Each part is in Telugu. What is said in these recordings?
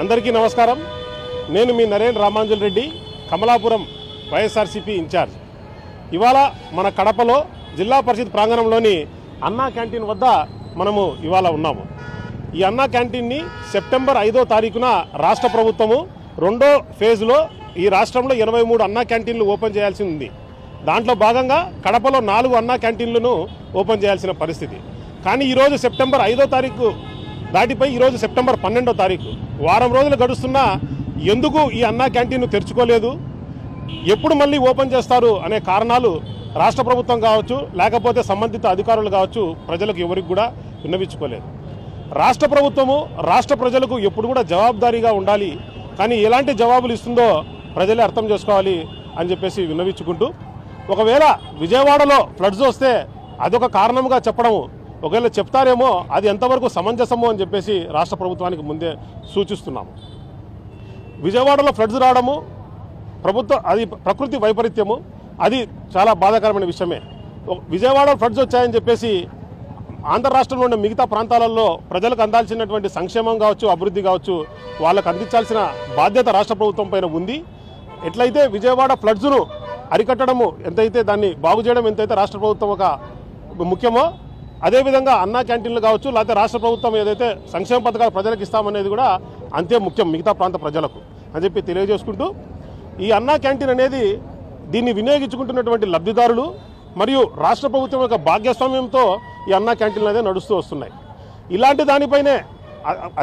అందరికీ నమస్కారం. నేను మీ నరేన్ రామాంజల్ రెడ్డి, కమలాపురం వైఎస్ఆర్సీపీ ఇన్ఛార్జ్. ఇవాళ మన కడపలో జిల్లా పరిషత్ ప్రాంగణంలోని అన్నా క్యాంటీన్ వద్ద మనము ఇవాళ ఉన్నాము. ఈ అన్నా క్యాంటీన్ని సెప్టెంబర్ 5వ తారీఖున రాష్ట్ర ప్రభుత్వము రెండో ఫేజ్లో ఈ రాష్ట్రంలో 83 అన్నా క్యాంటీన్లు ఓపెన్ చేయాల్సి ఉంది. దాంట్లో భాగంగా కడపలో 4 అన్నా క్యాంటీన్లను ఓపెన్ చేయాల్సిన పరిస్థితి. కానీ ఈరోజు సెప్టెంబర్ 5వ తారీఖు దాటిపై ఈరోజు సెప్టెంబర్ 12వ తారీఖు, వారం రోజులు గడుస్తున్నా ఎందుకు ఈ అన్నా క్యాంటీన్ను తెరుచుకోలేదు, ఎప్పుడు మళ్ళీ ఓపెన్ చేస్తారు అనే కారణాలు రాష్ట్ర ప్రభుత్వం కావచ్చు, లేకపోతే సంబంధిత అధికారులు కావచ్చు, ప్రజలకు ఎవరికి కూడా విన్నవించుకోలేదు. రాష్ట్ర ప్రభుత్వము రాష్ట్ర ప్రజలకు ఎప్పుడు కూడా జవాబుదారీగా ఉండాలి, కానీ ఎలాంటి జవాబులు ఇస్తుందో ప్రజలే అర్థం చేసుకోవాలి అని చెప్పేసి విన్నవించుకుంటూ, ఒకవేళ విజయవాడలో ఫ్లడ్స్ వస్తే అదొక కారణంగా చెప్పడము, ఒకవేళ చెప్తారేమో అది ఎంతవరకు సమంజసమో అని చెప్పేసి రాష్ట్ర ప్రభుత్వానికి ముందే సూచిస్తున్నాము. విజయవాడలో ఫ్లడ్స్ రావడము అది ప్రకృతి వైపరీత్యము, అది చాలా బాధాకరమైన విషయమే. విజయవాడలో ఫ్లడ్స్ వచ్చాయని చెప్పేసి ఆంధ్ర రాష్ట్రంలో ఉన్న మిగతా ప్రాంతాలలో ప్రజలకు అందాల్సినటువంటి సంక్షేమం కావచ్చు, అభివృద్ధి కావచ్చు, వాళ్ళకు అందించాల్సిన బాధ్యత రాష్ట్ర ప్రభుత్వం పైన ఉంది. ఎట్లయితే విజయవాడ ఫ్లడ్స్ను అరికట్టడము ఎంతైతే, దాన్ని బాగు చేయడం ఎంతైతే రాష్ట్ర ప్రభుత్వం ఒక ముఖ్యమో, అదేవిధంగా అన్నా క్యాంటీన్లు కావచ్చు, లేకపోతే రాష్ట్ర ప్రభుత్వం ఏదైతే సంక్షేమ పథకాలు ప్రజలకు ఇస్తామనేది కూడా అంతే ముఖ్యం మిగతా ప్రాంత ప్రజలకు అని చెప్పి తెలియజేసుకుంటూ, ఈ అన్నా క్యాంటీన్ అనేది దీన్ని వినియోగించుకుంటున్నటువంటి లబ్ధిదారులు మరియు రాష్ట్ర ప్రభుత్వం యొక్క భాగస్వామ్యంతో ఈ అన్నా క్యాంటీన్లు అనేది నడుస్తూ వస్తున్నాయి. ఇలాంటి దానిపైనే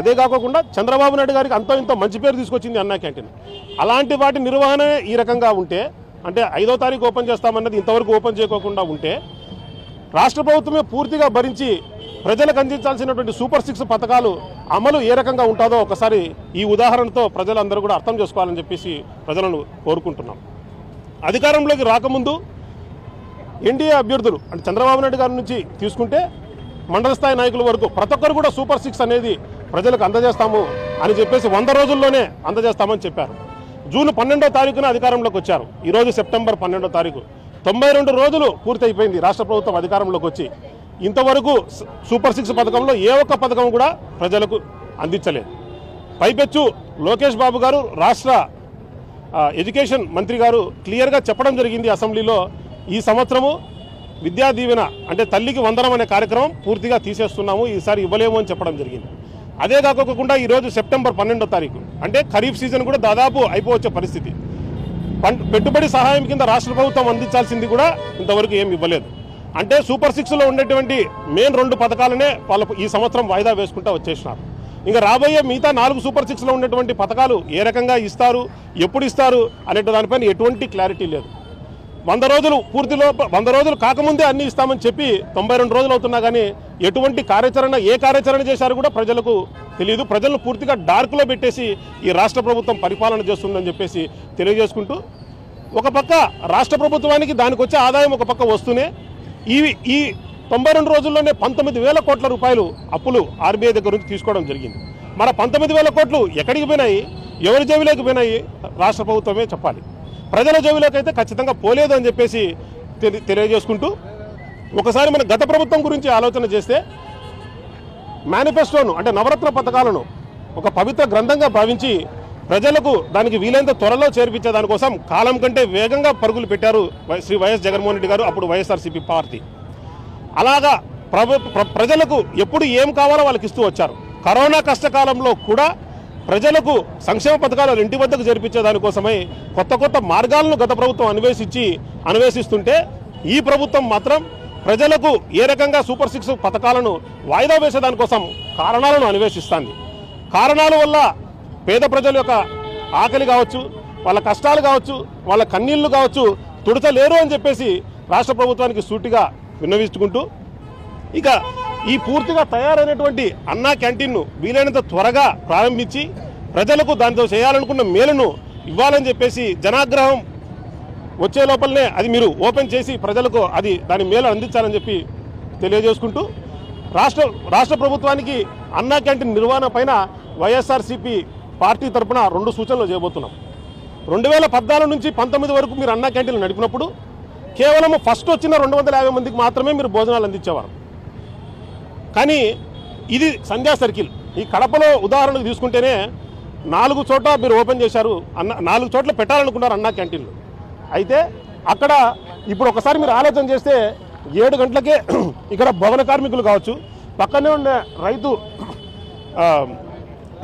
అదే కాకుండా చంద్రబాబు నాయుడు గారికి అంతో ఇంతో మంచి పేరు తీసుకొచ్చింది అన్నా క్యాంటీన్. అలాంటి వాటి నిర్వహణే ఈ రకంగా ఉంటే, అంటే 5వ తారీఖు ఓపెన్ చేస్తామన్నది ఇంతవరకు ఓపెన్ చేయకోకుండా ఉంటే, రాష్ట్ర ప్రభుత్వమే పూర్తిగా భరించి ప్రజలకు అందించాల్సినటువంటి సూపర్ 6 పథకాలు అమలు ఏ రకంగా ఉంటుందో ఒకసారి ఈ ఉదాహరణతో ప్రజలందరూ కూడా అర్థం చేసుకోవాలని చెప్పేసి ప్రజలను కోరుకుంటున్నాం. అధికారంలోకి రాకముందు ఎన్డీఏ అభ్యర్థులు అంటే చంద్రబాబు నాయుడు గారి నుంచి తీసుకుంటే మండల స్థాయి నాయకుల వరకు ప్రతి ఒక్కరు కూడా సూపర్ 6 అనేది ప్రజలకు అందజేస్తాము అని చెప్పేసి 100 రోజుల్లోనే అందజేస్తామని చెప్పారు. జూన్ 12వ తారీఖున అధికారంలోకి వచ్చారు. ఈరోజు సెప్టెంబర్ 12వ తారీఖు, 92 రోజులు పూర్తయిపోయింది రాష్ట్ర ప్రభుత్వం అధికారంలోకి వచ్చి. ఇంతవరకు సూపర్ 6 పథకంలో ఏ ఒక్క పథకం కూడా ప్రజలకు అందించలేదు. పైపెచ్చు లోకేష్ బాబు గారు, రాష్ట్ర ఎడ్యుకేషన్ మంత్రి గారు క్లియర్గా చెప్పడం జరిగింది అసెంబ్లీలో, ఈ సంవత్సరము విద్యా దీవెన అంటే తల్లికి వందనం అనే కార్యక్రమం పూర్తిగా తీసేస్తున్నాము, ఈసారి ఇవ్వలేము అని చెప్పడం జరిగింది. అదే కాకుండా ఈరోజు సెప్టెంబర్ 12వ తారీఖు, అంటే ఖరీఫ్ సీజన్ కూడా దాదాపు అయిపోవచ్చే పరిస్థితి. పెట్టుబడి సహాయం కింద రాష్ట్ర ప్రభుత్వం అందించాల్సింది కూడా ఇంతవరకు ఏమి ఇవ్వలేదు. అంటే సూపర్ 6లో ఉండేటువంటి మెయిన్ 2 పథకాలనే వాళ్ళు ఈ సంవత్సరం వాయిదా వేసుకుంటూ వచ్చేసినారు. ఇంకా రాబోయే మిగతా 4 సూపర్ 6లో ఉన్నటువంటి పథకాలు ఏ రకంగా ఇస్తారు, ఎప్పుడు ఇస్తారు అనే దానిపైన ఎటువంటి క్లారిటీ లేదు. 100 రోజులు పూర్తిలో 100 రోజులు కాకముందే అన్ని ఇస్తామని చెప్పి 92 రోజులు అవుతున్నా కానీ ఎటువంటి కార్యాచరణ, ఏ కార్యాచరణ చేశారు కూడా ప్రజలకు తెలియదు. ప్రజలను పూర్తిగా డార్క్లో పెట్టేసి ఈ రాష్ట్ర ప్రభుత్వం పరిపాలన చేస్తుందని చెప్పేసి తెలియజేసుకుంటూ, ఒక పక్క రాష్ట్ర ప్రభుత్వానికి దానికి వచ్చే ఆదాయం ఒక పక్క వస్తూనే ఈ 92 రోజుల్లోనే 19,000 కోట్ల రూపాయలు అప్పులు ఆర్బీఐ దగ్గర నుంచి తీసుకోవడం జరిగింది. మన 19,000 కోట్లు ఎక్కడికి పోయినాయి, ఎవరి జేబులోకి పోయినాయి రాష్ట్ర ప్రభుత్వమే చెప్పాలి. ప్రజల జేబులోకి అయితే ఖచ్చితంగా పోలేదు అని చెప్పేసి తెలియజేసుకుంటూ, ఒకసారి మన గత ప్రభుత్వం గురించి ఆలోచన చేస్తే మేనిఫెస్టోను అంటే నవరత్న పథకాలను ఒక పవిత్ర గ్రంథంగా భావించి ప్రజలకు దానికి వీలైనంత త్వరలో చేర్పించే దానికోసం కాలం కంటే వేగంగా పరుగులు పెట్టారు శ్రీ వైఎస్ జగన్మోహన్ రెడ్డి గారు, అప్పుడు వైఎస్ఆర్సీపీ పార్టీ. అలాగా ప్రజలకు ఎప్పుడు ఏం కావాలో వాళ్ళకి ఇస్తూ వచ్చారు. కరోనా కష్టకాలంలో కూడా ప్రజలకు సంక్షేమ పథకాలు ఇంటి వద్దకు జరిపించే దానికోసమై కొత్త మార్గాలను గత ప్రభుత్వం అన్వేషిస్తుంటే, ఈ ప్రభుత్వం మాత్రం ప్రజలకు ఏ రకంగా సూపర్ 6 పథకాలను వాయిదా వేసేదానికోసం కారణాలను అన్వేషిస్తుంది. కారణాల వల్ల పేద ప్రజల యొక్క ఆకలి కావచ్చు, వాళ్ళ కష్టాలు కావచ్చు, వాళ్ళ కన్నీళ్లు కావచ్చు తుడచలేరు అని చెప్పేసి రాష్ట్ర ప్రభుత్వానికి సూటిగా విన్నవించుకుంటూ, ఇక ఈ పూర్తిగా తయారైనటువంటి అన్నా క్యాంటీన్ను వీలైనంత త్వరగా ప్రారంభించి ప్రజలకు దాంతో చేయాలనుకున్న మేలును ఇవ్వాలని చెప్పేసి, జనాగ్రహం వచ్చే లోపలనే అది మీరు ఓపెన్ చేసి ప్రజలకు దాని మేలు అందించాలని చెప్పి తెలియజేసుకుంటూ, రాష్ట్ర ప్రభుత్వానికి అన్నా క్యాంటీన్ నిర్వహణ పైన వైఎస్ఆర్సీపీ పార్టీ తరఫున 2 సూచనలు చేయబోతున్నాం. 2014 నుంచి 19 వరకు మీరు అన్నా క్యాంటీన్లు నడిపినప్పుడు కేవలం ఫస్ట్ వచ్చిన 250 మందికి మాత్రమే మీరు భోజనాలు అందించేవారు. కానీ ఇది సంధ్యా సర్కిల్ ఈ కడపలో ఉదాహరణకు తీసుకుంటేనే 4 చోట్ల మీరు ఓపెన్ చేశారు, 4 చోట్ల పెట్టాలనుకున్నారు అన్నా క్యాంటీన్లు. అయితే అక్కడ ఇప్పుడు ఒకసారి మీరు ఆలోచన చేస్తే 7 గంటలకే ఇక్కడ భవన కార్మికులు కావచ్చు, పక్కనే ఉండే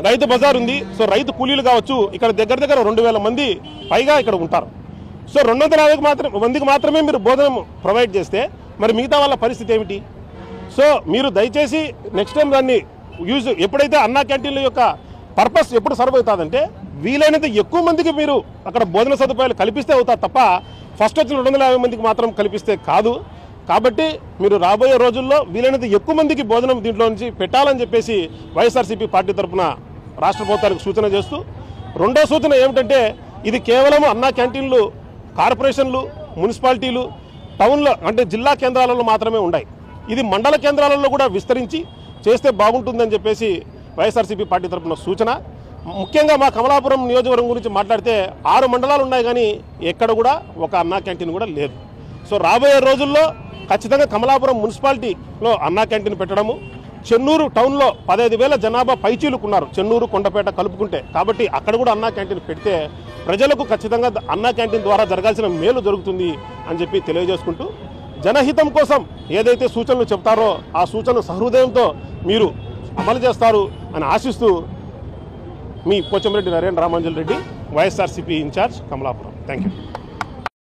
రైతు బజార్ ఉంది. సో రైతు కూలీలు కావచ్చు, ఇక్కడ దగ్గర 2000 మంది పైగా ఇక్కడ ఉంటారు. సో 250 మందికి మాత్రమే మీరు భోజనం ప్రొవైడ్ చేస్తే మరి మిగతా వాళ్ళ పరిస్థితి ఏమిటి? సో మీరు దయచేసి నెక్స్ట్ టైం దాన్ని ఎప్పుడైతే అన్నా క్యాంటీన్ల యొక్క పర్పస్ ఎప్పుడు సర్వ్ అవుతుందంటే వీలైనంత ఎక్కువ మందికి మీరు అక్కడ భోజన సదుపాయాలు కల్పిస్తే అవుతుంది తప్ప ఫస్ట్ వచ్చిన 250 మందికి మాత్రం కల్పిస్తే కాదు. కాబట్టి మీరు రాబోయే రోజుల్లో వీలైనంత ఎక్కువ మందికి భోజనం దీంట్లో నుంచి పెట్టాలని చెప్పేసి వైఎస్ఆర్సీపీ పార్టీ తరఫున రాష్ట్ర ప్రభుత్వానికి సూచన చేస్తూ, రెండో సూచన ఏమిటంటే ఇది కేవలం అన్నా క్యాంటీన్లు కార్పొరేషన్లు, మున్సిపాలిటీలు, టౌన్లో అంటే జిల్లా కేంద్రాలలో మాత్రమే ఉన్నాయి. ఇది మండల కేంద్రాలలో కూడా విస్తరించి చేస్తే బాగుంటుందని చెప్పేసి వైఎస్ఆర్సీపీ పార్టీ తరఫున సూచన. ముఖ్యంగా మా కమలాపురం నియోజకవర్గం గురించి మాట్లాడితే 6 మండలాలు ఉన్నాయి, కానీ ఎక్కడ కూడా ఒక అన్నా క్యాంటీన్ కూడా లేదు. సో రాబోయే రోజుల్లో ఖచ్చితంగా కమలాపురం మున్సిపాలిటీలో అన్నా క్యాంటీన్ పెట్టడము, చెన్నూరు టౌన్లో 15,000 జనాభా పైచీలుకున్నారు, చెన్నూరు కొండపేట కలుపుకుంటే. కాబట్టి అక్కడ కూడా అన్నా క్యాంటీన్ పెడితే ప్రజలకు ఖచ్చితంగా అన్నా క్యాంటీన్ ద్వారా జరగాల్సిన మేలు జరుగుతుంది అని చెప్పి తెలియజేసుకుంటూ, జనహితం కోసం ఏదైతే సూచనలు చెప్తారో ఆ సూచనలు సహృదయంతో మీరు అమలు చేస్తారు అని ఆశిస్తూ మీ Pochamreddy Narendra Ramanjal Reddy, YSRCP incharge, Kamalapuram. Thank you.